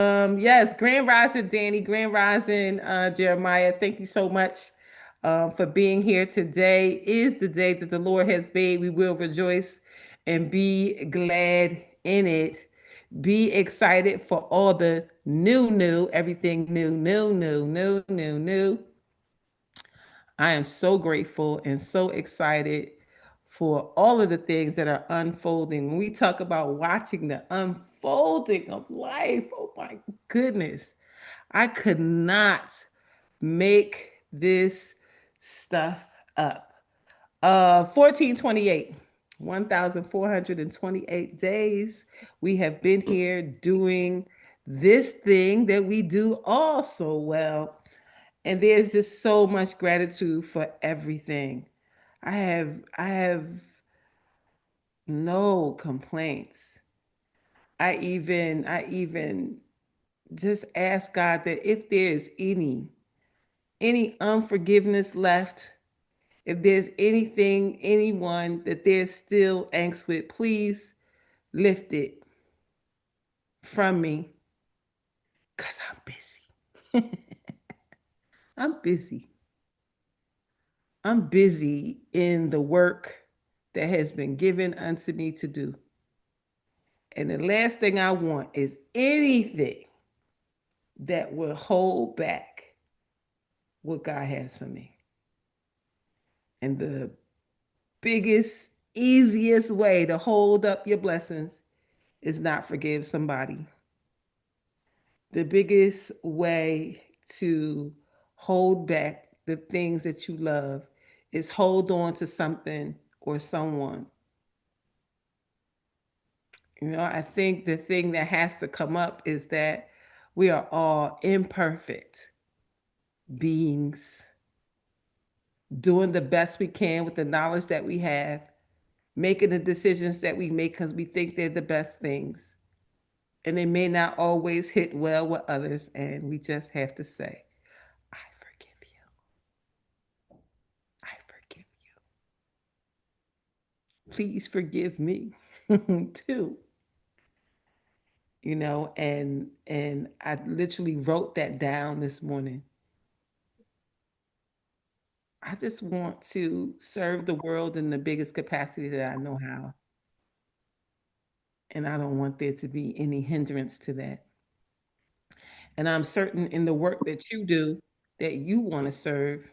Yes, Grand Rising, Danny, Grand Rising, Jeremiah. Thank you so much for being here. Today is the day that the Lord has made. We will rejoice and be glad in it. Be excited for all the new, everything new. I am so grateful and so excited for all of the things that are unfolding. When we talk about watching the unfolding of life, oh my goodness, I could not make this stuff up. 1428, 1,428 days we have been here doing this thing that we do all so well. And there's just so much gratitude for everything. I have no complaints. I even just ask God that if there's any unforgiveness left, if there's anything, anyone that there's still angst with, please lift it from me because I'm busy. I'm busy. I'm busy in the work that has been given unto me to do. And the last thing I want is anything that will hold back what God has for me. And the biggest, easiest way to hold up your blessings is not forgive somebody. The biggest way to hold back the things that you love is hold on to something or someone. I think the thing that has to come up is that we are all imperfect beings doing the best we can with the knowledge that we have, making the decisions that we make because we think they're the best things. And they may not always hit well with others. And we just have to say, I forgive you. I forgive you. Please forgive me too. And I literally wrote that down this morning. I just want to serve the world in the biggest capacity that I know how. And I don't want there to be any hindrance to that. And I'm certain in the work that you do that you want to serve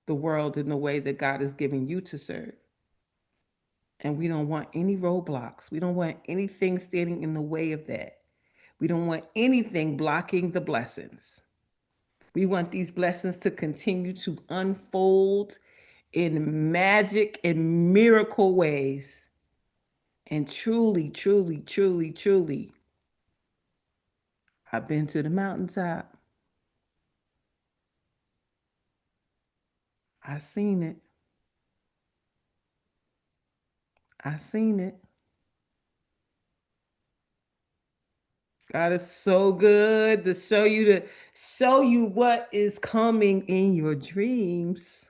the world in the way that God has given you to serve. And we don't want any roadblocks. We don't want anything standing in the way of that. We don't want anything blocking the blessings. We want these blessings to continue to unfold in magic and miracle ways. And truly, I've been to the mountaintop. I seen it. I seen it. God is so good to show you what is coming in your dreams.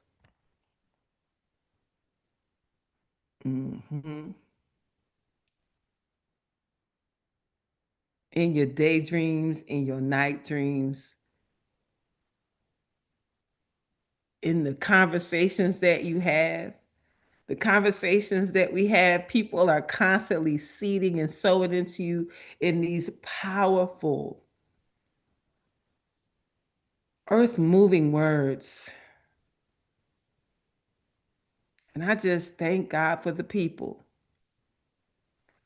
Mhm. In your daydreams, in your night dreams, in the conversations that you have. The conversations that we have, people are constantly seeding and sowing into you in these powerful, earth moving words. And I just thank God for the people.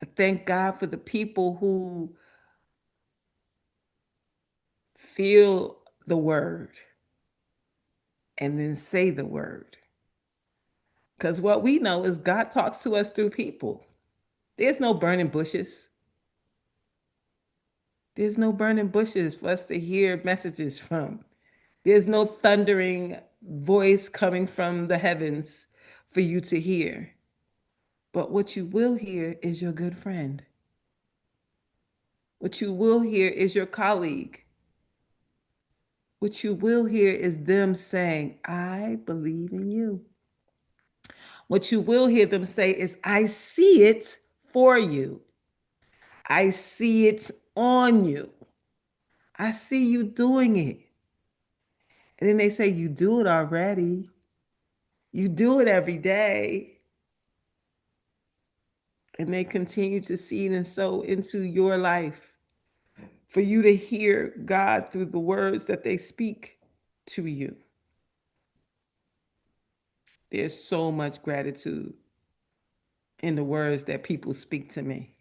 I thank God for the people who feel the word and then say the word. Because what we know is God talks to us through people. There's no burning bushes. There's no burning bushes for us to hear messages from. There's no thundering voice coming from the heavens for you to hear. But what you will hear is your good friend. What you will hear is your colleague. What you will hear is them saying, I believe in you. What you will hear them say is, I see it for you. I see it on you. I see you doing it. And then they say, you do it already. You do it every day. And they continue to seed and sow into your life for you to hear God through the words that they speak to you. There's so much gratitude in the words that people speak to me.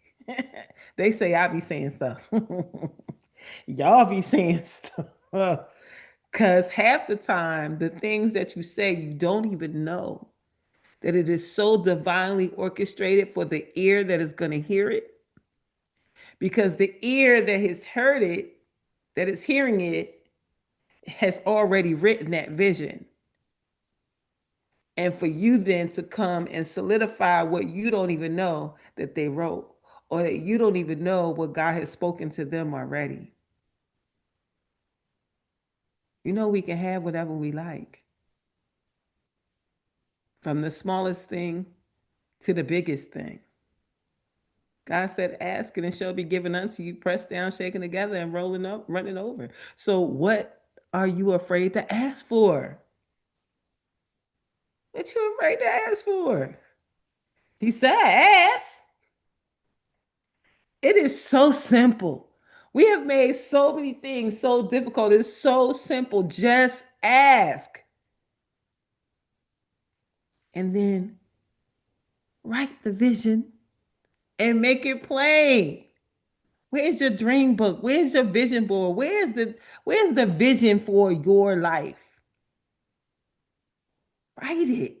They say I be saying stuff. Y'all be saying stuff. Because half the time, the things that you say, you don't even know that it is so divinely orchestrated for the ear that is going to hear it. Because the ear that has heard it, that is hearing it, has already written that vision. And for you then to come and solidify what you don't even know that they wrote, or that you don't even know what God has spoken to them already. You know, we can have whatever we like, from the smallest thing to the biggest thing. God said, ask and it shall be given unto you, pressed down, shaken together, and rolling up, running over. So what are you afraid to ask for? What you afraid to ask for? He said, ask. It is so simple. We have made so many things so difficult. It's so simple. Just ask. And then write the vision and make it plain. Where's your dream book? Where's your vision board? Where's the vision for your life? Write it.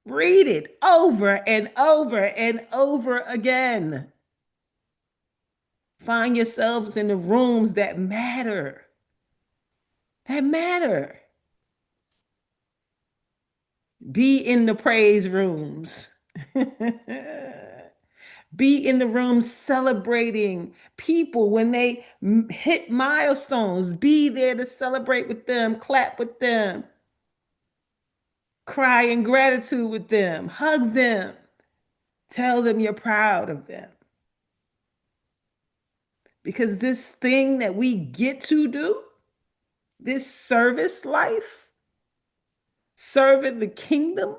Read it over and over and over again. Find yourselves in the rooms that matter. That matter. Be in the praise rooms. Be in the room celebrating people when they hit milestones. Be there to celebrate with them, clap with them, cry in gratitude with them, hug them, tell them you're proud of them. Because this thing that we get to do, this service life, serving the kingdom,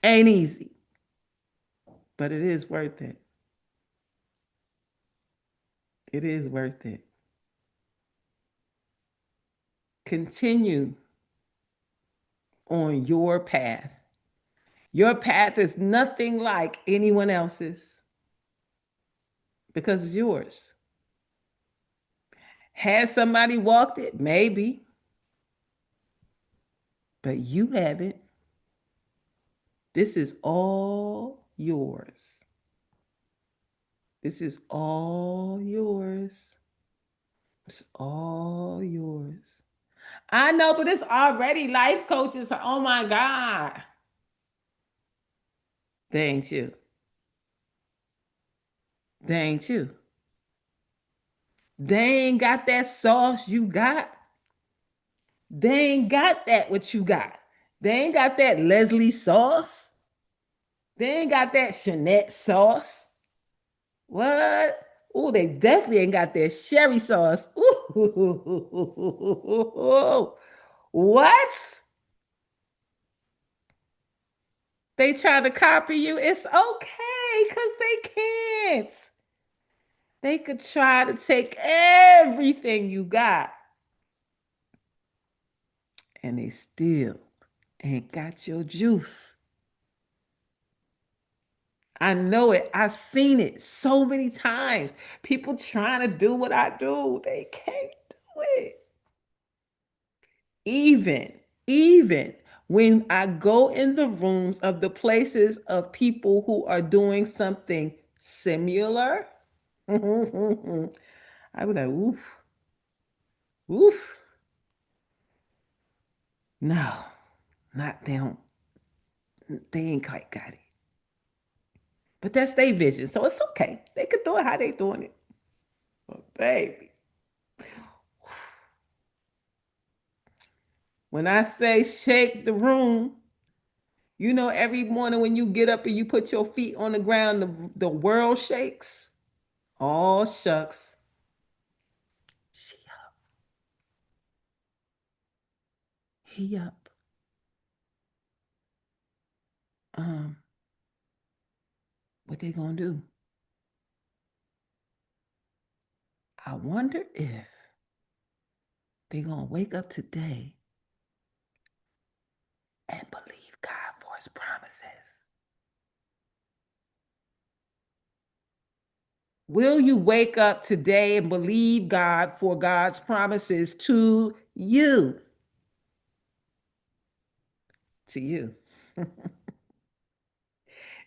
ain't easy, but it is worth it. It is worth it. Continue on your path. Your path is nothing like anyone else's because it's yours. Has somebody walked it? Maybe. But you haven't. This is all yours. This is all yours. It's all yours. I know, but it's already life coaches. Oh my God. They ain't you. They ain't you. They ain't got that sauce you got. They ain't got that what you got. They ain't got that Leslie sauce. They ain't got that Shanette sauce. What? Oh, they definitely ain't got that sherry sauce. Ooh. What? They try to copy you. It's okay because they can't. They could try to take everything you got and they still ain't got your juice. I know it. I've seen it so many times. People trying to do what I do, they can't do it. Even when I go in the rooms of the places of people who are doing something similar, I would like, oof, oof. No, not them. They ain't quite got it. But that's their vision, so it's okay. They could do it how they doing it. But baby, when I say shake the room, you know, every morning when you get up and you put your feet on the ground, the world shakes. Oh shucks. She up. He up. Um, what they gonna do? I wonder if they gonna wake up today and believe God for his promises. Will you wake up today and believe God for God's promises to you? To you.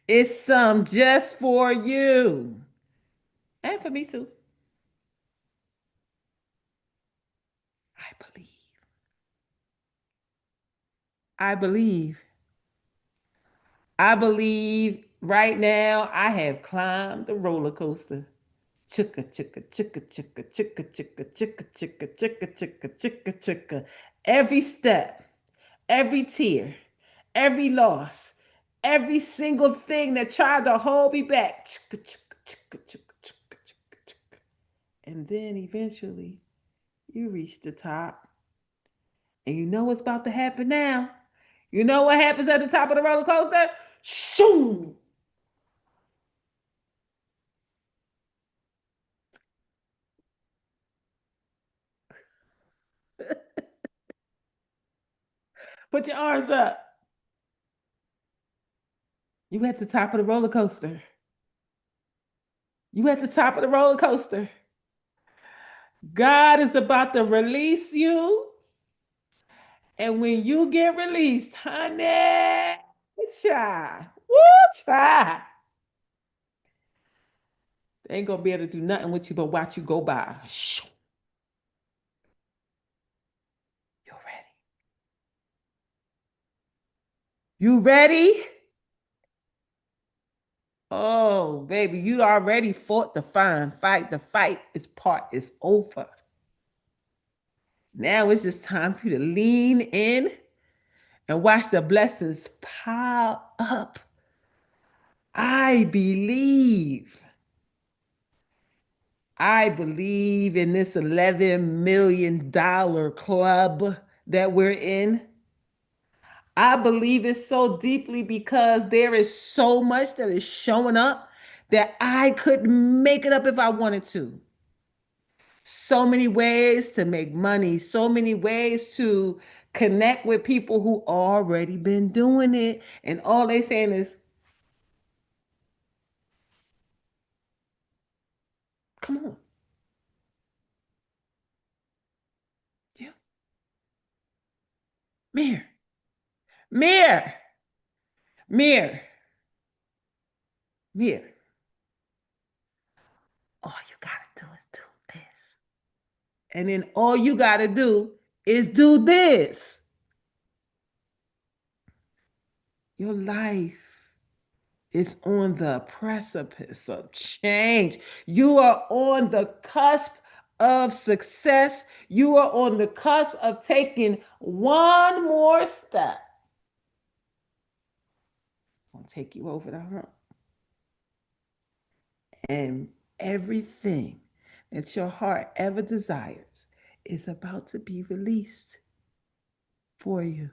It's some just for you. And for me too. I believe. I believe. I believe right now I have climbed the roller coaster. Chicka chicka chicka chicka chicka chicka chicka chicka chicka chicka chicka chicka. Every step, every tear, every loss, every single thing that tried to hold me back. Chicka chicka chicka chicka chicka chicka chicka. And then eventually you reach the top. And you know what's about to happen now? You know what happens at the top of the roller coaster? Shoo! Put your arms up. You at the top of the roller coaster. You at the top of the roller coaster. God is about to release you. And when you get released, honey, child, woo, child, they ain't gonna be able to do nothing with you but watch you go by. Shoo. You ready? You ready? Oh, baby, you already fought the fine fight. The fight is part is over. Now it's just time for you to lean in and watch the blessings pile up. I believe. I believe in this $11 million club that we're in. I believe it so deeply because there is so much that is showing up that I couldn't make it up if I wanted to. So many ways to make money, so many ways to connect with people who already been doing it. And all they saying is, come on, you, mirror, mirror, mirror, mirror. All you gotta do is do this. And then all you gotta do is do this. Your life is on the precipice of change. You are on the cusp of success. You are on the cusp of taking one more step. I'll take you over the hump. And everything that your heart ever desires is about to be released for you,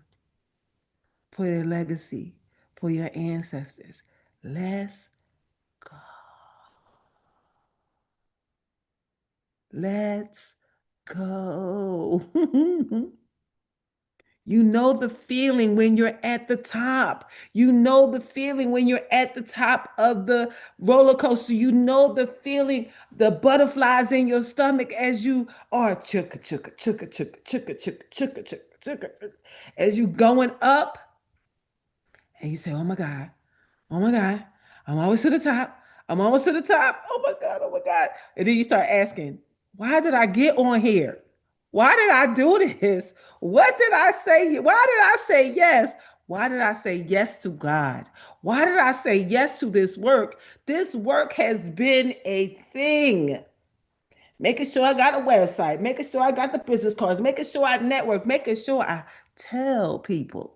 for your legacy, for your ancestors. Let's go. Let's go. You know the feeling when you're at the top. You know the feeling when you're at the top of the roller coaster. You know the feeling, the butterflies in your stomach as you are chugga chugga chugga chugga chugga chugga chugga chugga chugga chugga. As you going up, and you say, "Oh my God, oh my God, I'm always to the top. I'm almost to the top. Oh my God, oh my God." And then you start asking, why did I get on here? Why did I do this? What did I say? Why did I say yes? Why did I say yes to God? Why did I say yes to this work? This work has been a thing. Making sure I got a website, making sure I got the business cards, making sure I network, making sure I tell people.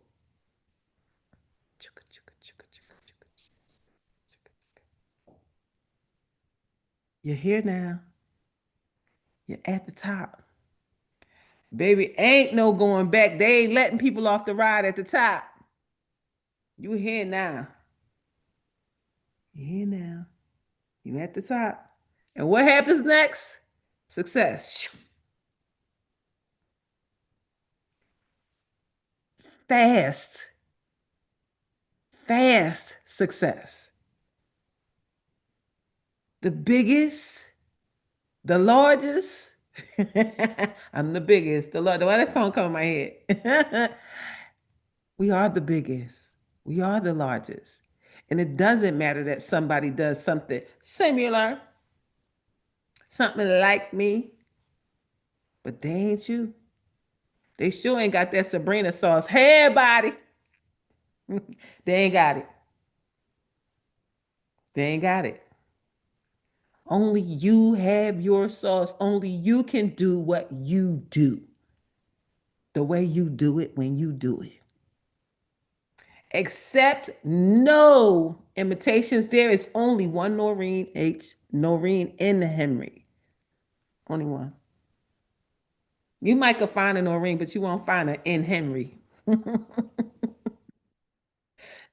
You're here now. You're at the top. Baby, ain't no going back. They ain't letting people off the ride at the top. You here now. You here now. You at the top. And what happens next? Success. Fast, fast success. The biggest, the largest. I'm the biggest, the largest. Why that song come in my head? We are the biggest. We are the largest. And it doesn't matter that somebody does something similar, something like me, but they ain't you. They sure ain't got that Sabrina sauce. Hey, everybody. They ain't got it. They ain't got it. Only you have your sauce. Only you can do what you do the way you do it when you do it. Accept no imitations. There is only one Noreen H. Noreen in the Henry. Only one. You might could find a Noreen, but you won't find an in Henry.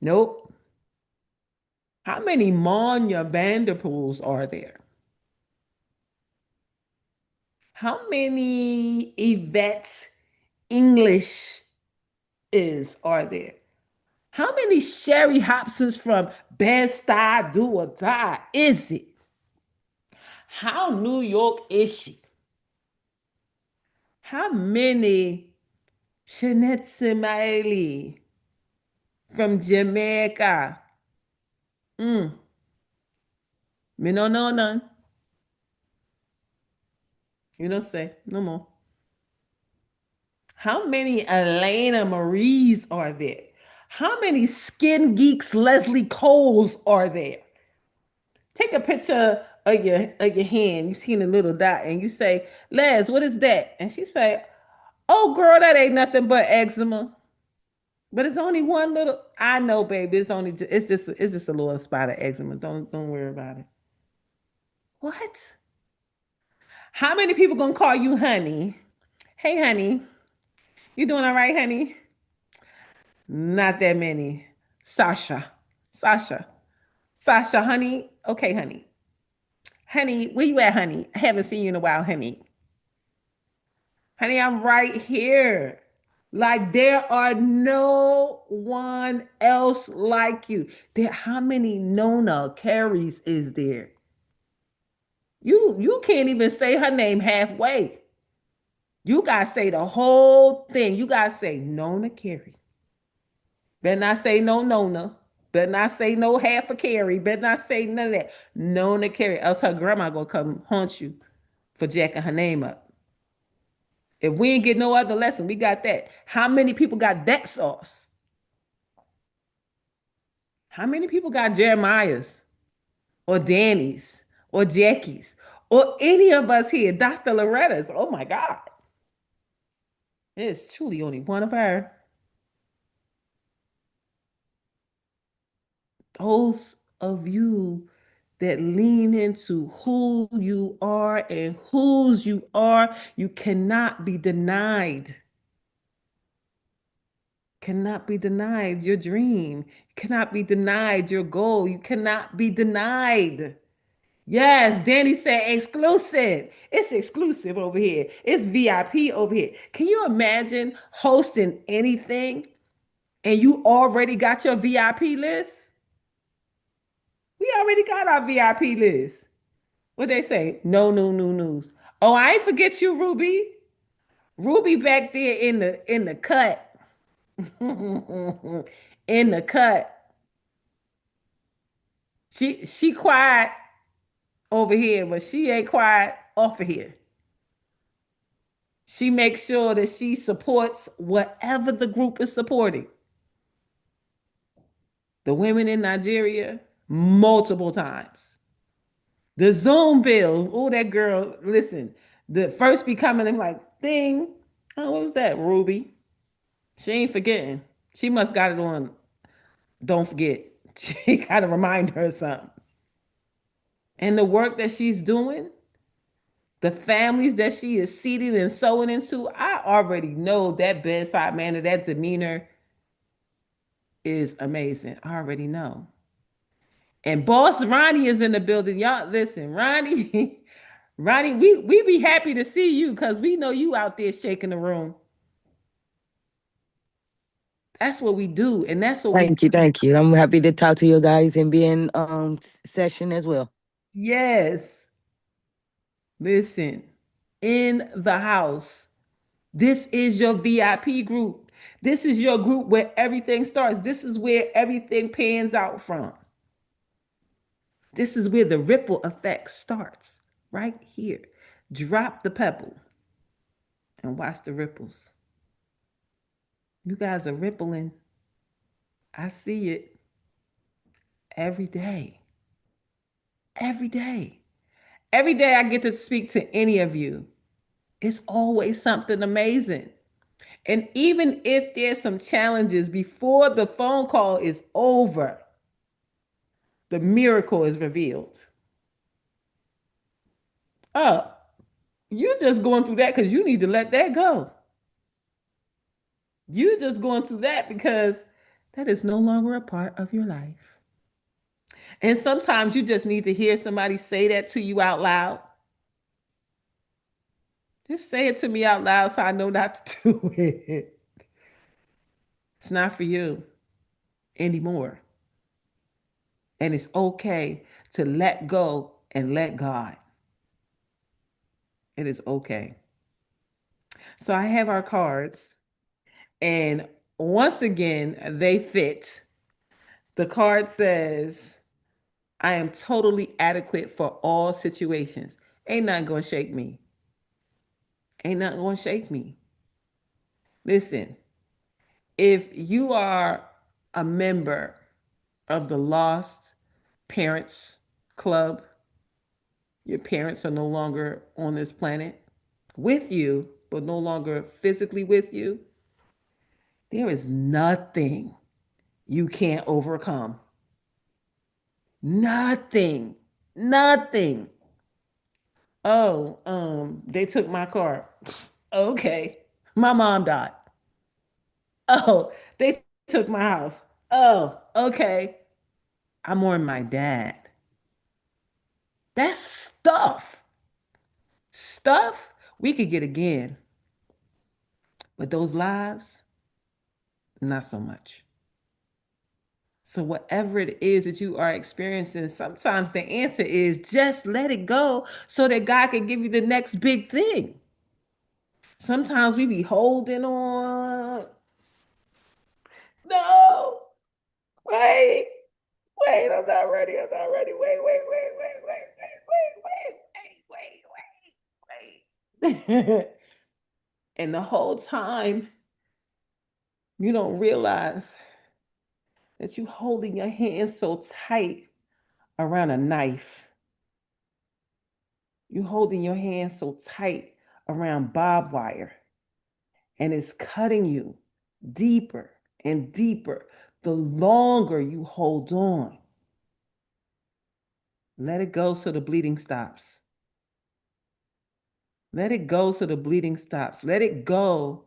Nope. How many Monya Vanderpools are there? How many Yvette English is are there? How many Sherry Hobsons from Best I Do or Die is it? How New York is she? How many Shanette Smiley from Jamaica? Mm, me no know none. You don't say no more. How many Elena Maries are there? How many Skin Geeks Leslie Coles are there? Take a picture of your hand. You see a little dot, and you say, "Les, what is that?" And she say, "Oh, girl, that ain't nothing but eczema." But it's only one little. I know, baby. It's just a little spot of eczema. Don't worry about it. What? How many people gonna call you honey? Hey, honey, you doing all right, honey? Not that many. Sasha, Sasha, Sasha, honey. Okay, honey, honey, where you at, honey? I haven't seen you in a while, honey. Honey, I'm right here. Like there are no one else like you. How many Nona Carries is there? You can't even say her name halfway. You gotta say the whole thing. You gotta say Nona Carey. Better not say no Nona. Better not say no half a Carey. Better not say none of that. Nona Carey. Else her grandma gonna come haunt you for jacking her name up. If we ain't get no other lesson, we got that. How many people got that sauce? How many people got Jeremiah's or Danny's or Jackie's or any of us here, Dr. Loretta's? Oh my God. It's truly only one of her. Those of you that lean into who you are and whose you are, you cannot be denied. Cannot be denied your dream. You cannot be denied your goal. You cannot be denied. Yes, Danny said exclusive. It's exclusive over here. It's VIP over here. Can you imagine hosting anything and you already got your VIP list? We already got our VIP list. What they say? No new news. Oh, I ain't forget you, Ruby. Ruby back there in the cut. In the cut. She quiet over here, but she ain't quiet off of here. She makes sure that she supports whatever the group is supporting. The women in Nigeria, multiple times. The Zoom bill. Oh, that girl, listen. The first be coming and like, ding. Oh, what was that? Ruby. She ain't forgetting. She must got it on. Don't forget. She got to remind her something. And the work that she's doing, the families that she is seating and sowing into, I already know that bedside manner, that demeanor is amazing. I already know. And boss Ronnie is in the building. Y'all listen, Ronnie, Ronnie, we be happy to see you because we know you out there shaking the room. That's what we do, and that's what we Thank you, thank you. I'm happy to talk to you guys and be in session as well. yes. Listen, in the house. This is your VIP group. This is your group where everything starts. This is where everything pans out from. This is where the ripple effect starts. Right here. Drop the pebble and watch the ripples. You guys are rippling. I see it every day. Every day. Every day I get to speak to any of you. It's always something amazing. And even if there's some challenges before the phone call is over, the miracle is revealed. Oh, you just going through that because you need to let that go. You just going through that because that is no longer a part of your life. And sometimes you just need to hear somebody say that to you out loud. Just say it to me out loud so I know not to do it. It's not for you anymore. And it's okay to let go and let God. It is okay. So I have our cards, and once again, they fit. The card says, I am totally adequate for all situations. Ain't nothing gonna shake me. Ain't nothing gonna shake me. Listen, if you are a member of the Lost Parents Club, your parents are no longer on this planet with you, but no longer physically with you, there is nothing you can't overcome. Nothing. Nothing. Oh, they took my car. Okay. My mom died. Oh, they took my house. Oh, okay. I'm on my dad. That's stuff. Stuff we could get again. But those lives, not so much. So, whatever it is that you are experiencing, sometimes the answer is just let it go so that God can give you the next big thing. Sometimes we be holding on. No, wait, wait, I'm not ready. I'm not ready. Wait. And the whole time, you don't realize that you holding your hand so tight around a knife. You holding your hand so tight around barbed wire, and it's cutting you deeper and deeper the longer you hold on. Let it go so the bleeding stops. Let it go so the bleeding stops. Let it go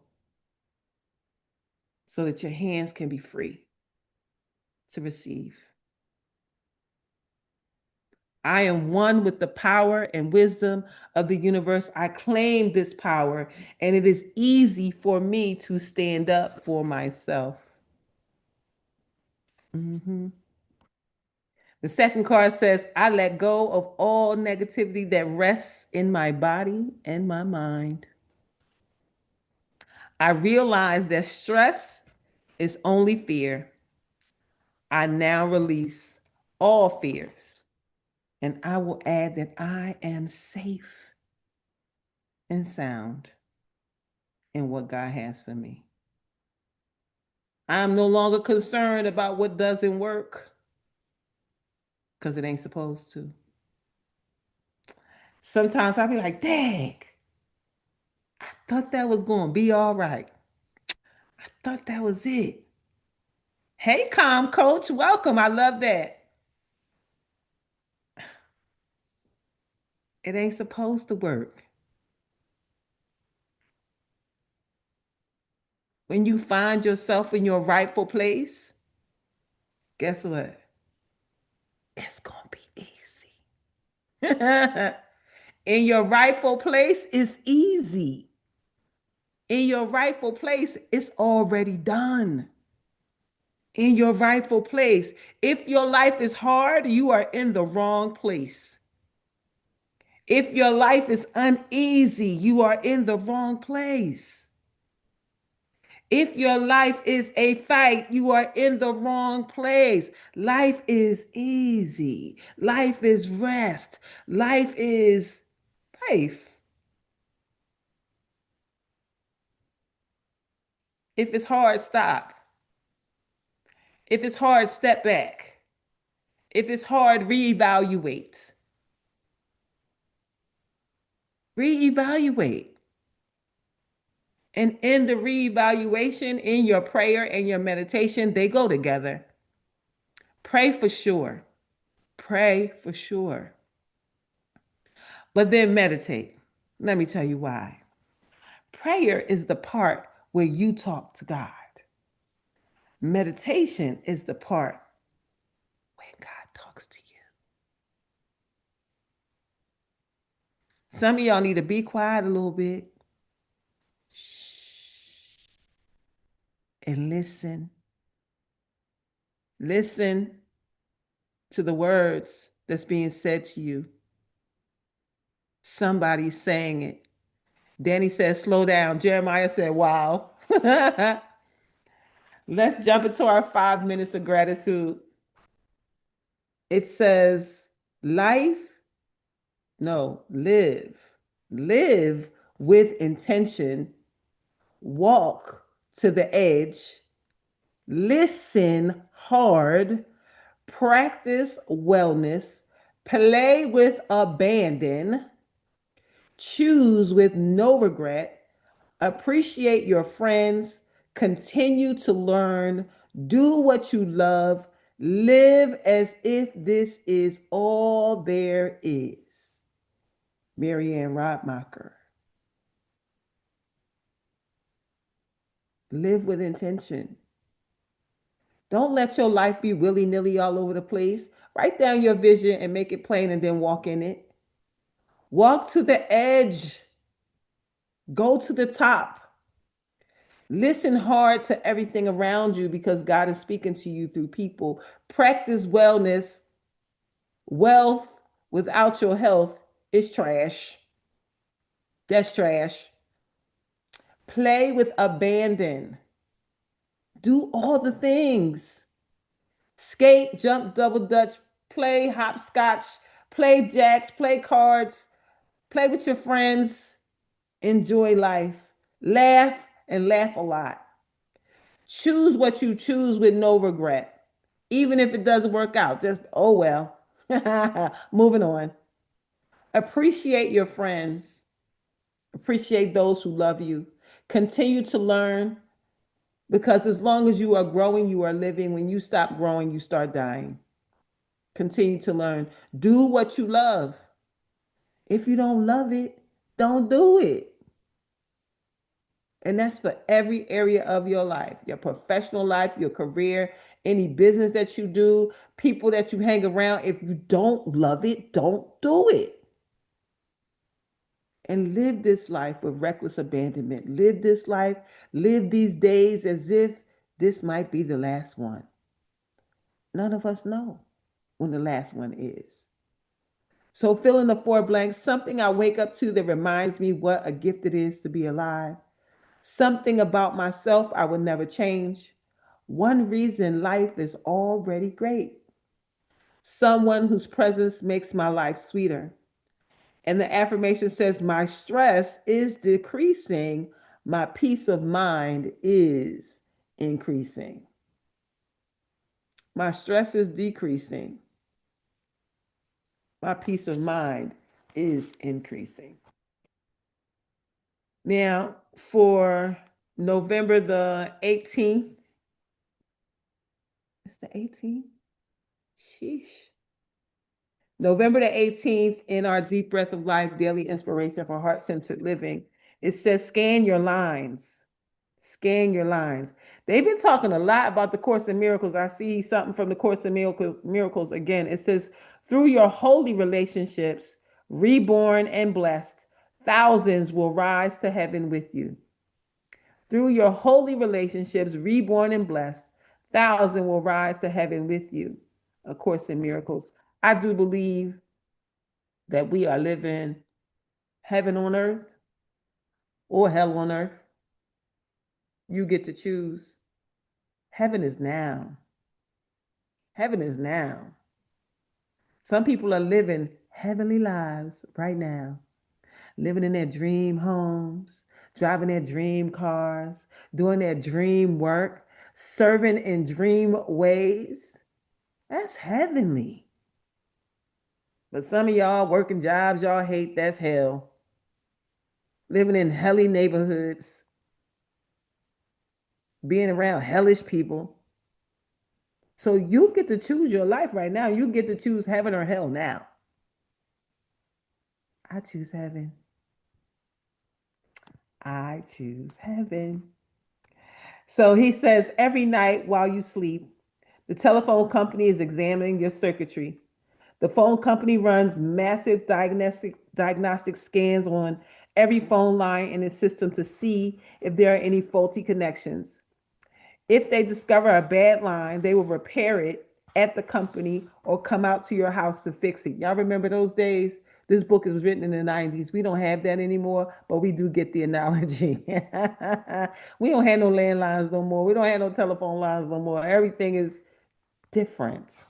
so that your hands can be free to receive. I am one with the power and wisdom of the universe. I claim this power, and it is easy for me to stand up for myself. Mhm. The second card says, I let go of all negativity that rests in my body and my mind. I realize that stress is only fear. I now release all fears. And I will add that I am safe and sound in what God has for me. I am no longer concerned about what doesn't work because it ain't supposed to. Sometimes I'll be like, dang, I thought that was going to be all right. I thought that was it. Hey, Calm Coach, welcome. I love that. It ain't supposed to work. When you find yourself in your rightful place, guess what? It's going to be easy. In your rightful place, it's easy. In your rightful place, it's already done. In your rightful place. If your life is hard, you are in the wrong place. If your life is uneasy, you are in the wrong place. If your life is a fight, you are in the wrong place. Life is easy. Life is rest. Life is life. If it's hard, stop. If it's hard, step back. If it's hard, reevaluate. Reevaluate. And in the reevaluation, in your prayer and your meditation, they go together. Pray for sure. Pray for sure. But then meditate. Let me tell you why. Prayer is the part where you talk to God. Meditation is the part when God talks to you. Some of y'all need to be quiet a little bit. Shh. And listen. Listen to the words that's being said to you. Somebody's saying it. Danny says, slow down. Jeremiah said, wow. Let's jump into our 5 minutes of gratitude. It says, life, no, live. Live with intention. Walk to the edge. Listen hard. Practice wellness. Play with abandon. Choose with no regret. Appreciate your friends. Continue to learn. Do what you love. Live as if this is all there is. Marianne Rodmacher. Live with intention. Don't let your life be willy nilly all over the place. Write down your vision and make it plain and then walk in it. Walk to the edge. Go to the top. Listen hard to everything around you because God is speaking to you through people. Practice wellness. Wealth without your health is trash. That's trash. Play with abandon. Do all the things. Skate, jump, double dutch, play hopscotch, play jacks, play cards, play with your friends, enjoy life, laugh and laugh a lot. Choose what you choose with no regret. Even if it doesn't work out, just, oh well. Moving on. Appreciate your friends. Appreciate those who love you. Continue to learn because as long as you are growing, you are living. When you stop growing, you start dying. Continue to learn. Do what you love. If you don't love it, don't do it. And that's for every area of your life, your professional life, your career, any business that you do, people that you hang around. If you don't love it, don't do it. And live this life with reckless abandonment. Live this life, live these days as if this might be the last one. None of us know when the last one is. So fill in the four blanks, something I wake up to that reminds me what a gift it is to be alive. Something about myself I would never change. One reason life is already great. Someone whose presence makes my life sweeter. And the affirmation says, my stress is decreasing. My peace of mind is increasing. My stress is decreasing. My peace of mind is increasing. Now, for November the 18th, it's the 18th? Sheesh. November the 18th, in our Deep Breath of Life daily inspiration for heart centered living, it says, scan your lines. Scan your lines. They've been talking a lot about the Course in Miracles. I see something from the Course in Miracles again. It says, through your holy relationships, reborn and blessed, thousands will rise to heaven with you. Through your holy relationships, reborn and blessed, thousands will rise to heaven with you. A Course in Miracles. I do believe that we are living heaven on earth or hell on earth. You get to choose. Heaven is now. Heaven is now. Some people are living heavenly lives right now, living in their dream homes, driving their dream cars, doing their dream work, serving in dream ways. That's heavenly. But some of y'all working jobs y'all hate, that's hell. Living in helly neighborhoods, being around hellish people. So you get to choose your life right now. You get to choose heaven or hell now. I choose heaven. I choose heaven. So he says, every night while you sleep, the telephone company is examining your circuitry. The phone company runs massive diagnostic scans on every phone line in its system to see if there are any faulty connections. If they discover a bad line, they will repair it at the company or come out to your house to fix it. Y'all remember those days? This book was written in the 90s. We don't have that anymore, but we do get the analogy. We don't have no landlines no more. We don't have no telephone lines no more. Everything is different.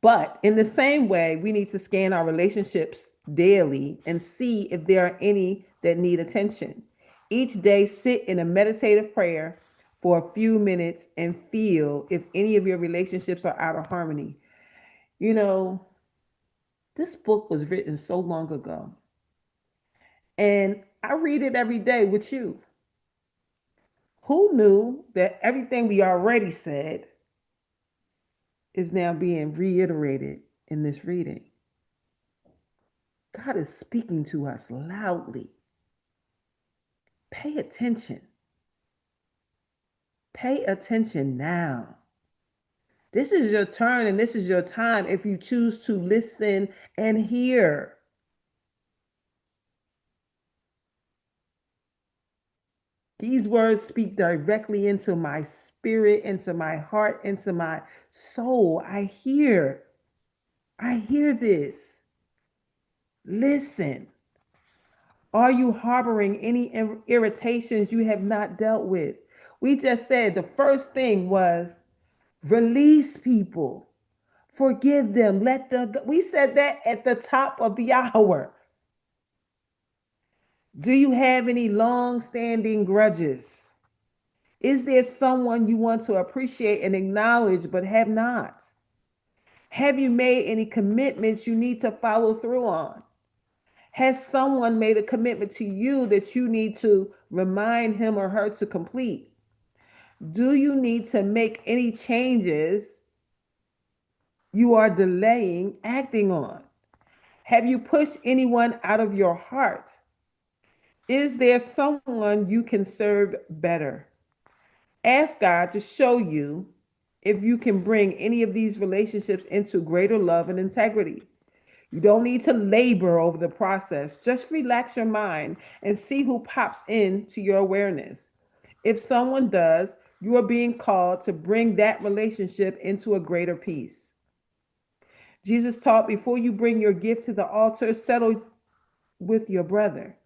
But in the same way, we need to scan our relationships daily and see if there are any that need attention. Each day, sit in a meditative prayer for a few minutes and feel if any of your relationships are out of harmony. You know, this book was written so long ago, and I read it every day with you. Who knew that everything we already said is now being reiterated in this reading? God is speaking to us loudly. Pay attention. Pay attention now. This is your turn and this is your time if you choose to listen and hear. These words speak directly into my spirit, into my heart, into my soul. I hear this. Listen. Are you harboring any irritations you have not dealt with? We just said the first thing was release people. Forgive them. We said that at the top of the hour. Do you have any long-standing grudges? Is there someone you want to appreciate and acknowledge but have not? Have you made any commitments you need to follow through on? Has someone made a commitment to you that you need to remind him or her to complete? Do you need to make any changes you are delaying acting on? Have you pushed anyone out of your heart? Is there someone you can serve better? Ask God to show you if you can bring any of these relationships into greater love and integrity. You don't need to labor over the process. Just relax your mind and see who pops into your awareness. If someone does, you are being called to bring that relationship into a greater peace. Jesus taught, before you bring your gift to the altar, settle with your brother.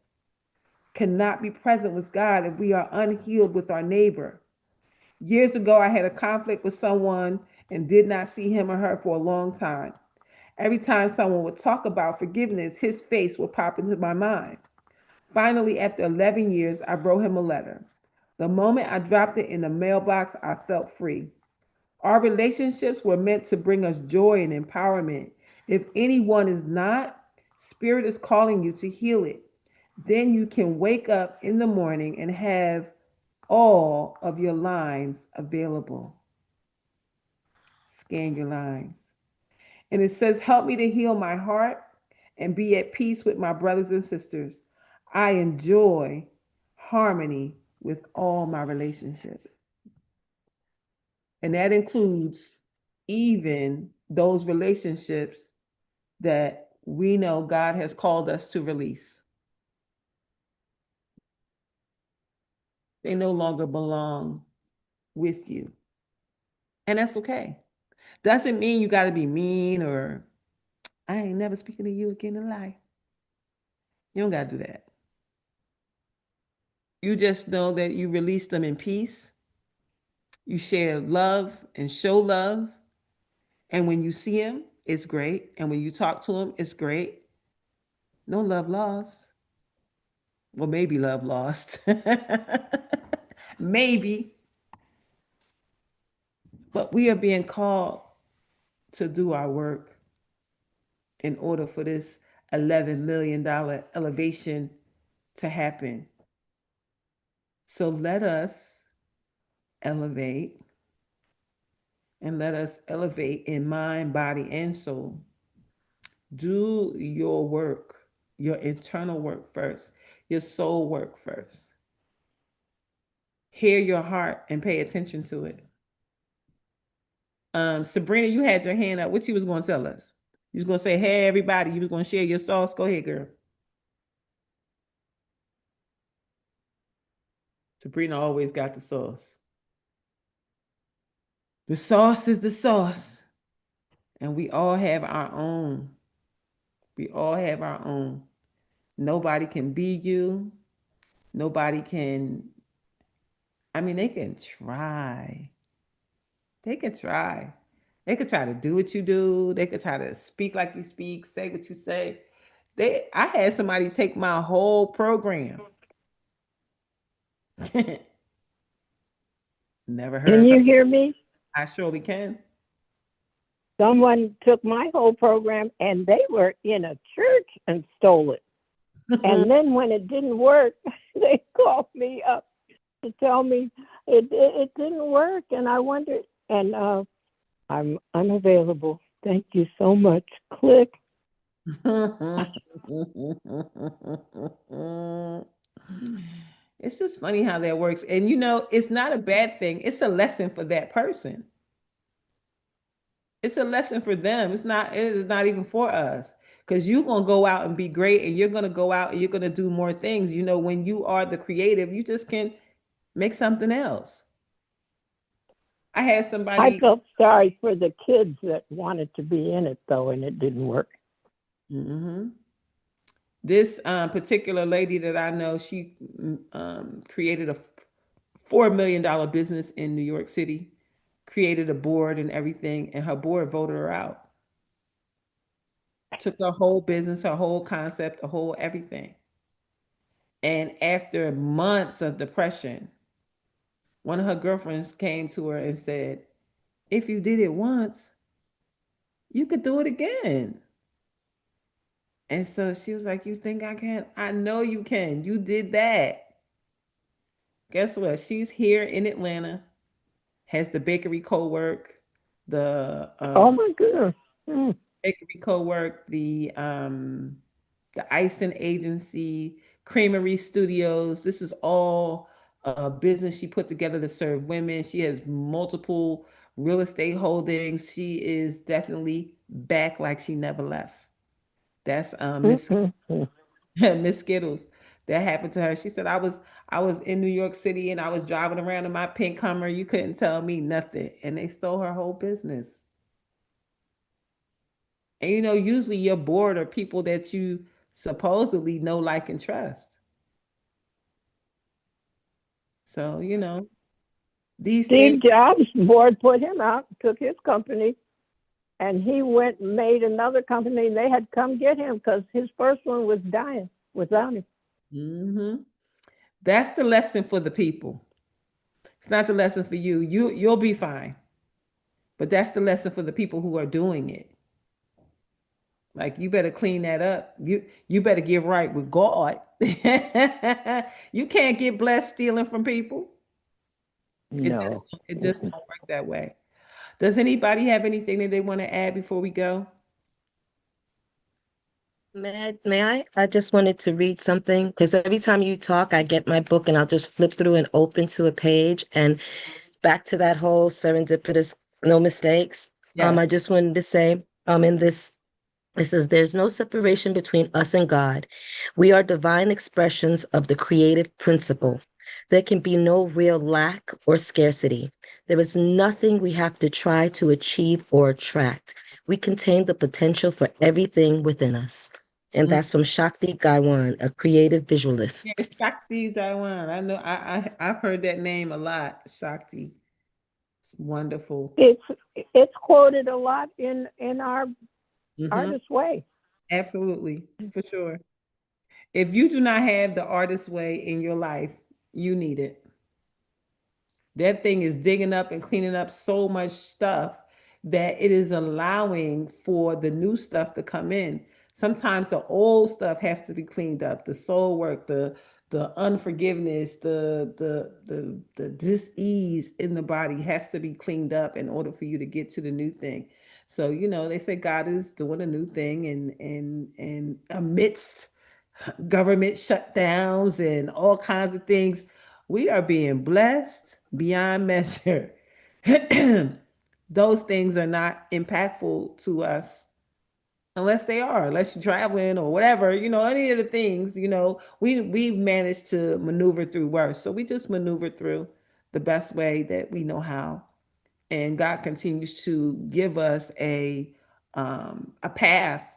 Cannot be present with God if we are unhealed with our neighbor. Years ago, I had a conflict with someone and did not see him or her for a long time. Every time someone would talk about forgiveness, his face would pop into my mind. Finally, after 11 years, I wrote him a letter. The moment I dropped it in the mailbox, I felt free. Our relationships were meant to bring us joy and empowerment. If anyone is not, Spirit is calling you to heal it. Then you can wake up in the morning and have all of your lines available. Scan your lines. And it says, "Help me to heal my heart and be at peace with my brothers and sisters. I enjoy harmony with all my relationships." And that includes even those relationships that we know God has called us to release. They no longer belong with you. And that's okay. Doesn't mean you got to be mean or I ain't never speaking to you again in life. You don't got to do that. You just know that you release them in peace. You share love and show love. And when you see them, it's great. And when you talk to them, it's great. No love lost. Well, maybe love lost. Maybe. But we are being called to do our work in order for this $11 million elevation to happen. So let us elevate and let us elevate in mind, body, and soul. Do your work, your internal work first, your soul work first. Hear your heart and pay attention to it. Sabrina, you had your hand up. What you was going to tell us? You was going to say, "Hey, everybody," you was going to share your sauce. Go ahead, girl. Sabrina always got the sauce. The sauce is the sauce. And we all have our own. We all have our own. Nobody can be you. Nobody can, I mean, they can try. They can try. They could try to do what you do. They could try to speak like you speak, say what you say. I had somebody take my whole program. Never Can heard from. you hear me? I surely can. Someone took my whole program and they were in a church and stole it. And then when it didn't work, they called me up to tell me it didn't work. And I wondered, and I'm unavailable. Thank you so much. Click. It's just funny how that works. And it's not a bad thing. It's a lesson for that person. It's a lesson for them. It is not even for us. Because you're gonna go out and be great and you're gonna go out and you're gonna do more things. When you are the creative, you just can make something else. I had I somebody. felt sorry for the kids that wanted to be in it, though, and it didn't work. Mhm. This particular lady that I know, she created a $4 million business in New York City, created a board and everything, and her board voted her out. Took her whole business, her whole concept, her whole everything. And after months of depression, one of her girlfriends came to her and said, "If you did it once, you could do it again." And so she was like, "You think I can? I know you can. You did that." Guess what? She's here in Atlanta, has the bakery co-work, the Oh my goodness. Mm. bakery co-work, the icing agency, creamery studios. This is all a business she put together to serve women. She has multiple real estate holdings. She is definitely back like she never left. That's Miss Mm, mm. Miss Skittles. That happened to her. She said, I was in New York City and I was driving around in my pink Hummer. You couldn't tell me nothing. And they stole her whole business. And usually your board are people that you supposedly know, like, and trust. So, these things. Steve Jobs' board put him out, took his company, and he went and made another company. And they had come get him because his first one was dying without him. Hmm. That's the lesson for the people. It's not the lesson for you. You'll be fine. But that's the lesson for the people who are doing it. Like, you better clean that up. You better get right with God. You can't get blessed stealing from people. It just No. it just Mm-mm. don't work that way. Does anybody have anything that they want to add before we go? May I? I just wanted to read something because every time you talk, I get my book and I'll just flip through and open to a page and back to that whole serendipitous, no mistakes. Yes. I just wanted to say, in this, it says, there's no separation between us and God. We are divine expressions of the creative principle. There can be no real lack or scarcity. There is nothing we have to try to achieve or attract. We contain the potential for everything within us. And Mm. that's from Shakti Gaiwan, a creative visualist. Yeah, Shakti Taiwan. I know. I've heard that name a lot. Shakti. It's wonderful. It's it's quoted a lot in our Hmm. artist way. Absolutely, for sure. If you do not have the artist way in your life, you need it. That thing is digging up and cleaning up so much stuff that it is allowing for the new stuff to come in. Sometimes the old stuff has to be cleaned up. The soul work, the unforgiveness, the dis-ease in the body has to be cleaned up in order for you to get to the new thing. So, they say God is doing a new thing and amidst government shutdowns and all kinds of things. We are being blessed beyond measure. Those things are not impactful to us unless they are, unless you're traveling or whatever, any of the things, we've managed to maneuver through worse. So we just maneuver through the best way that we know how. And God continues to give us a path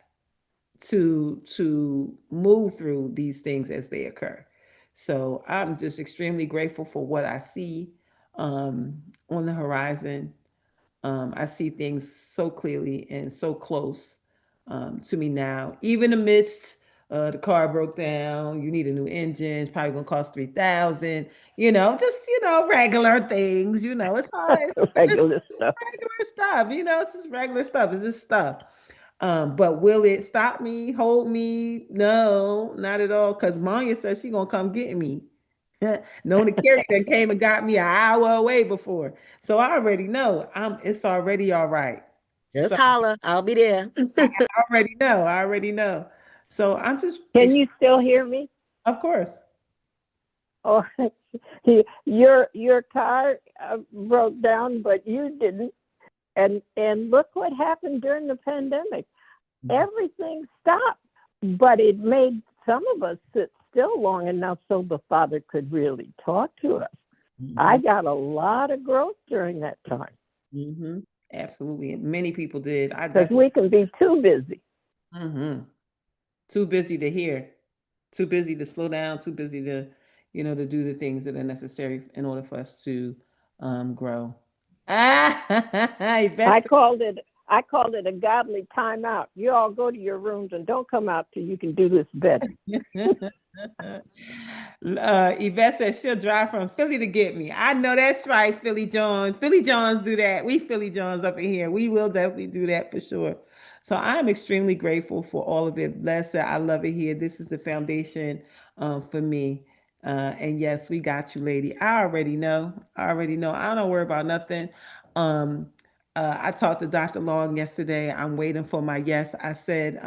to move through these things as they occur. So I'm just extremely grateful for what I see on the horizon. I see things so clearly and so close to me now. Even amidst the car broke down, you need a new engine. It's probably gonna cost 3,000. Just regular things. It's all it's Regular just stuff. regular stuff. It's just regular stuff. It's just stuff. But will it stop me, hold me? No, not at all. Because Manya says she gonna come get me. Nona Carey done came and got me an hour away before. So I already know it's already all right. Just So holla, I'll be there. I already know. I already know. So I'm just Can you still hear me? of course. Oh, your car broke down, but you didn't. And look what happened during the pandemic. Everything stopped, but it made some of us sit still long enough so the Father could really talk to us. I Hmm. got a lot of growth during that time Hmm. Absolutely. Many people did. I because definitely. we can be too busy. Hmm. Too busy to hear. Too busy to slow down. Too busy to, to do the things that are necessary in order for us to grow. Ah, I Yvette called it I called it a godly timeout. You all go to your rooms and don't come out till you can do this better. Yvette says she'll drive from Philly to get me. I know that's right, Philly Johns. Philly Johns do that. We Philly Johns up in here. We will definitely do that for sure. So I'm extremely grateful for all of it. Bless it. I love it here. This is the foundation for me. And yes, we got you, lady. I already know. I already know. I don't worry about nothing. Um, I talked to Dr. Long yesterday. I'm waiting for my yes. I said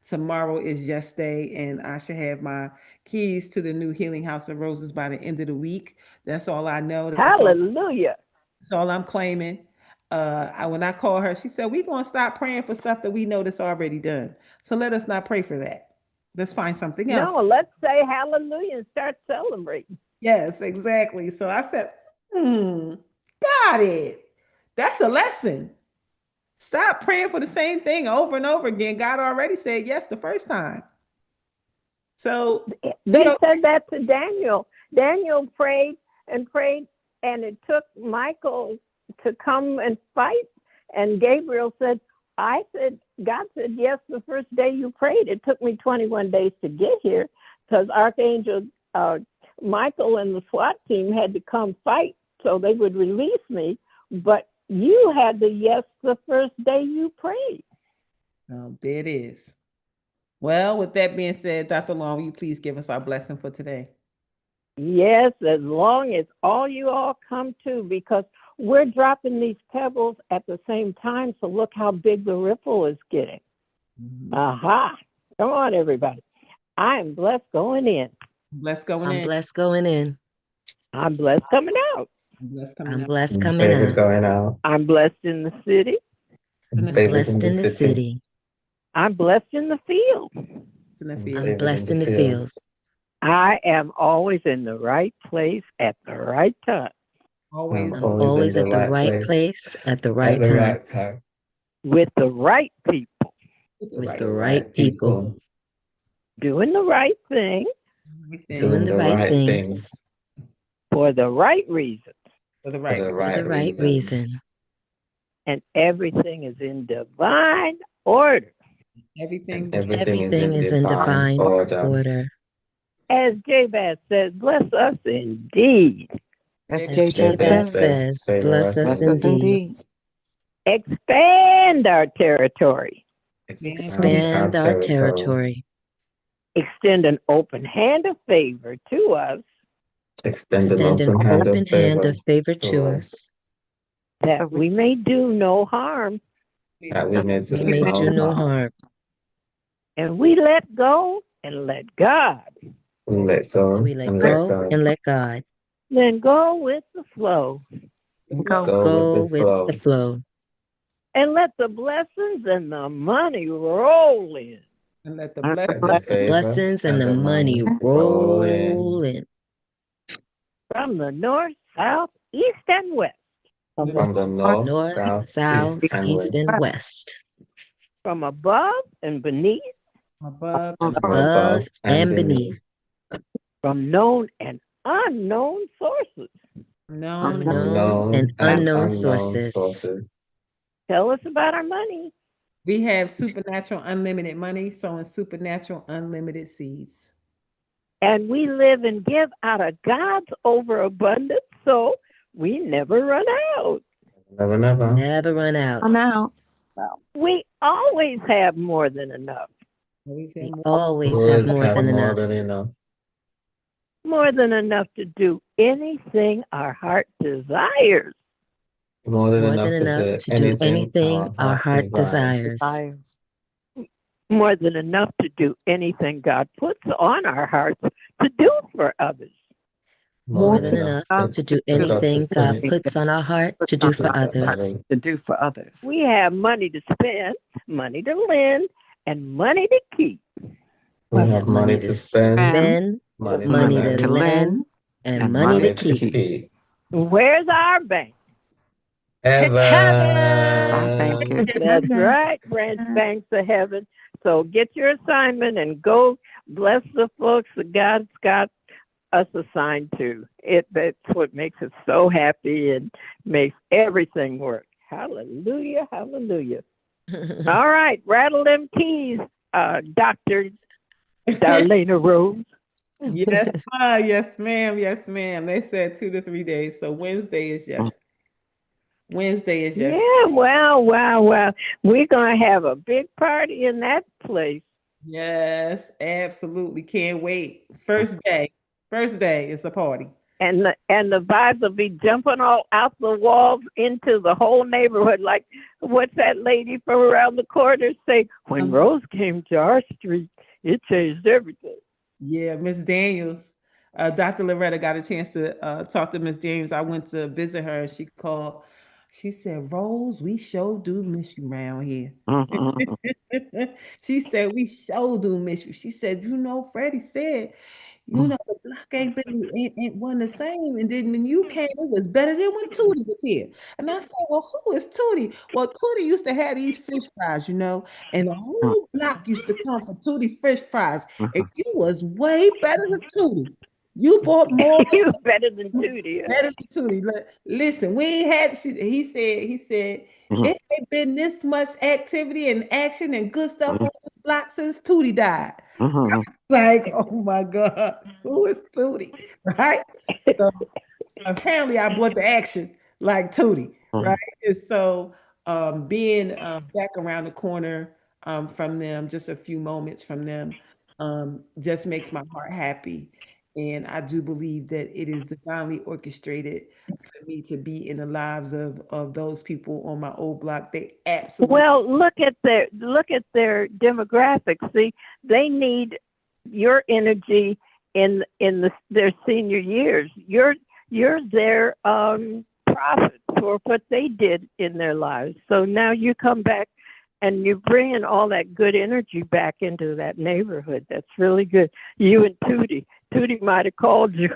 tomorrow is yes day, and I should have my keys to the new Healing House of Roses by the end of the week. That's all I know. Hallelujah. That's all I'm claiming. When I call her, she said, we're going to stop praying for stuff that we know that's already done. So let us not pray for that. Let's find something else. No, let's say hallelujah and start celebrating. Yes, exactly. So I said, hmm, got it. That's a lesson. Stop praying for the same thing over and over again. God already said yes the first time. So be They okay. said that to Daniel. Daniel prayed and prayed, and it took Michael to come and fight. And Gabriel said, God said, yes, the first day you prayed. It took me 21 days to get here because Archangel Michael and the SWAT team had to come fight so they would release me. But you had the yes the first day you prayed. Oh, there it is. Well, with that being said, Dr. Long, will you please give us our blessing for today? Yes, as long as all you all come to, because we're dropping these pebbles at the same time. So look how big the ripple is getting. Mhm. Aha. Come on, everybody. I am blessed going in. Blessed going I'm in. blessed going in. I'm blessed coming out. Blessed coming I'm out. blessed coming Favorite out. going out. I'm blessed in the city. In the I'm Favorite in blessed the in the city. city. I'm blessed in the field. in the And field. I'm favorite in blessed the in the field. fields. I am always in the right place at the right time Always. I'm I'm always in always the at the right right place place at the at right the time right time with the right people, With the with with right the the right right people, people, doing the right thing thing. doing doing the the right right thing things for the right reason. For the for right the reason. for the right right reasons. reason. And everything is in divine order. And Everything. everything is Everything in is in divine divine order. order. As Jabez says, bless us indeed. As Jabez As Jabez Jabez Jabez says, says, says, favor bless us us bless us indeed. indeed. indeed. Expand our territory. Expand our Expand our territory. territory. Extend an open hand of favor to us Extend an Extend an open hand of open hand favor of favor to to us us that So we may do no harm. that we may we do may do no no harm. harm. And we let go and let God. We let go We let and let go God. and let God. Then go with the flow The flow. go. Go with Go the with the flow. flow. and let the blessings and the money roll in And let the And blessing the Let the Let the blessing favor blessings and and the the money money roll roll in in from the north, south, east, and west, from from the the north, north, south, south, east, and east, west, and west, west, from above and beneath, above and from above, above above and and beneath, beneath, from known and unknown sources. known. from And from known and known and unknown unknown sources. sources. Tell us about our money. we have supernatural unlimited money, sowing supernatural unlimited seeds. And we live and give out of God's overabundance so we never run out. Never, never. Never run out. now. We always have more than enough. Always have We more. always have Always more have than more enough. than enough. More than enough to do anything our heart desires. More than More than enough to enough do to do anything anything our our heart heart desires. desires. More than enough to do anything God puts on our hearts to do for others. More More than than enough enough to, to do for God to anything put God it puts on our heart to do for to others. others. To do for others. We have money to spend, money to lend, and money to keep. We We have have money money to to spend, spend, money to money Money to to lend, lend lend, and and money to money money to to keep. keep. keep. Where's our bank? Our bank Heaven. is That's heaven. right, branch banks of heaven. So get your assignment and go bless the folks that God's got us assigned to. That's what makes us so happy and makes everything work. Hallelujah, hallelujah. All right, rattle them keys, Dr. Darlaina Rose. Yes, yes, ma'am. Yes, ma'am. They said 2 to 3 days. So Wednesday is yes. Wednesday is yes. Yeah, well. We're going to have a big party in that place. Yes, absolutely. Can't wait. First day. First day is a party. And the vibes will be jumping all out the walls into the whole neighborhood. Like what's that lady from around the corner say? When Rose came to our street, it changed everything. Yeah, Miss Daniels. Dr. Loretta got a chance to talk to Miss Daniels. I went to visit her and she called. She said, Rose, we sure do miss you around here. She said, we sure do miss you. She said, Freddie said, the block ain't one the same. And then when you came, it was better than when Tootie was here. And I said, well, who is Tootie? Well, Tootie used to have these fish fries, and the whole block used to come for Tootie fish fries. And you was way better than Tootie. You bought more You was better than Tootie. Huh? better than Tootie. Listen, we ain't had. He said, it ain't been this much activity and action and good stuff on this block since Tootie died. Like, oh my God, who is Tootie? Right? So apparently I bought the action like Tootie, right? And so being back around the corner from them, just a few moments from them, just makes my heart happy. And I do believe that it is divinely orchestrated for me to be in the lives of those people on my old block. They absolutely, Well, look at their demographics. See, they need your energy their senior years. You're their prophet for what they did in their lives. So now you come back and you're bringing all that good energy back into that neighborhood. That's really good. You and Tootie might have called you.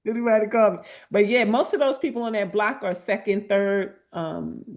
anybody call me. But yeah, most of those people on that block are second, third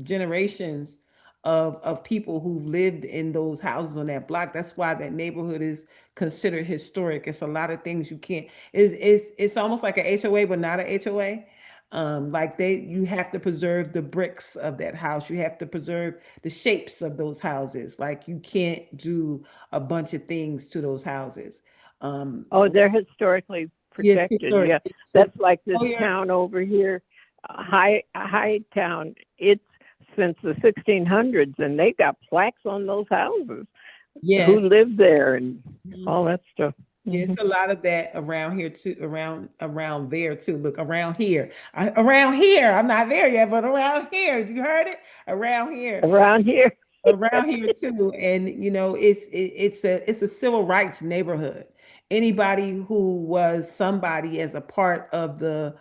generations of people who've lived in those houses on that block. That's why that neighborhood is considered historic. It's a lot of things you can't. It's almost like a HOA, but not a HOA. Like you have to preserve the bricks of that house. You have to preserve the shapes of those houses. Like you can't do a bunch of things to those houses. Um, Oh, they're historically yes, protected. historic. Yeah, So, that's like this oh yeah, town over here, High Town. It's since the 1600s, and they got plaques on those houses. Who yes. lived there and Mhm. all that stuff. Yeah, Hmm. it's a lot of that around here too, around there too. Look, around here. Around here. I'm not there yet, but around here. You heard it? Around here. Around here. Around here too. And it's a civil rights neighborhood. Anybody who was somebody as a part of the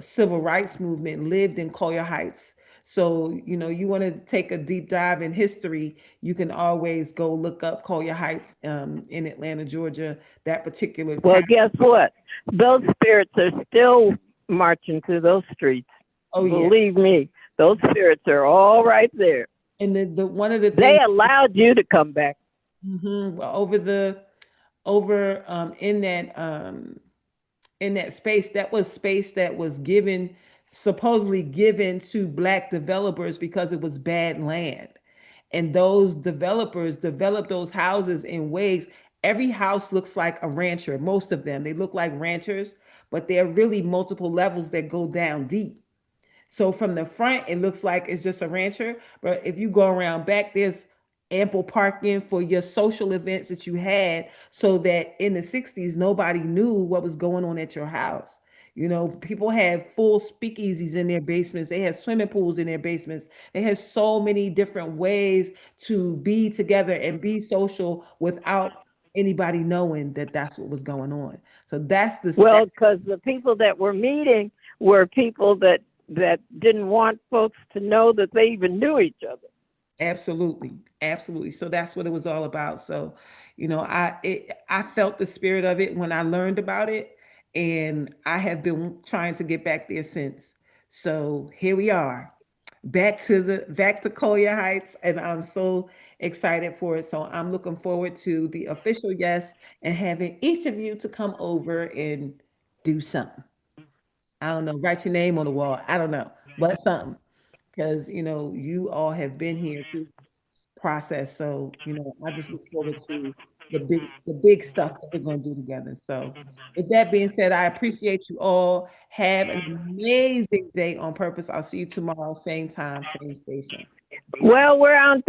civil rights movement lived in Collier Heights. So you want to take a deep dive in history, you can always go look up Collier Heights in Atlanta, Georgia, that particular Well, town. guess what? Those spirits are still marching through those streets. Oh yeah. Believe me, those spirits are all right there. And the one of the They things, allowed you to come back. well, over in that space, that was space that was given, supposedly given to black developers because it was bad land. And those developers developed those houses in ways. Every house looks like a rancher. Most of them, they look like ranchers, but they're really multiple levels that go down deep. So from the front, it looks like it's just a rancher. But if you go around back, there's ample parking for your social events that you had, so that in the 60s, nobody knew what was going on at your house. People had full speakeasies in their basements. They had swimming pools in their basements. They had so many different ways to be together and be social without anybody knowing that that's what was going on. So that Well, because the people that were meeting were people that didn't want folks to know that they even knew each other. absolutely, absolutely. So that's what it was all about. So, I felt the spirit of it when I learned about it, and I have been trying to get back there since. So here we are, back to Collier Heights, and I'm so excited for it. So I'm looking forward to the official yes and having each of you to come over and do something. I don't know, write your name on the wall. I don't know, but something, because you all have been here through this process. So I just look forward to the big stuff that we're going to do together. So with that being said, I appreciate you all. Have an amazing day on purpose. I'll see you tomorrow, same time, same station. Well, we're on